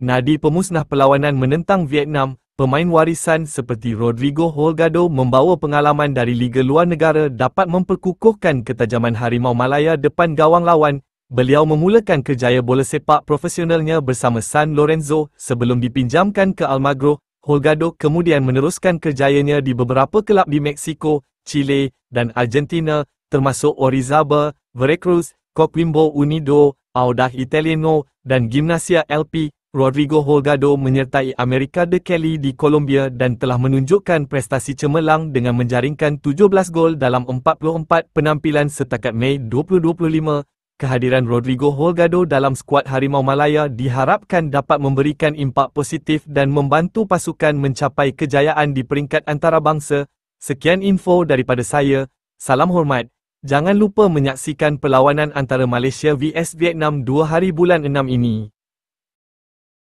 Nadi pemusnah perlawanan menentang Vietnam, pemain warisan seperti Rodrigo Holgado membawa pengalaman dari liga luar negara dapat memperkukuhkan ketajaman Harimau Malaya depan gawang lawan. Beliau memulakan kerjaya bola sepak profesionalnya bersama San Lorenzo sebelum dipinjamkan ke Almagro. Holgado kemudian meneruskan kerjayanya di beberapa kelab di Mexico, Chile, dan Argentina, termasuk Orizaba, Veracruz, Coquimbo Unido, Audax Italiano, dan Gimnasia LP. Rodrigo Holgado menyertai América de Cali di Colombia dan telah menunjukkan prestasi cemerlang dengan menjaringkan 17 gol dalam 44 penampilan setakat Mei 2025. Kehadiran Rodrigo Holgado dalam skuad Harimau Malaya diharapkan dapat memberikan impak positif dan membantu pasukan mencapai kejayaan di peringkat antarabangsa. Sekian info daripada saya. Salam hormat. Jangan lupa menyaksikan perlawanan antara Malaysia vs Vietnam 2 hari bulan 6 ini.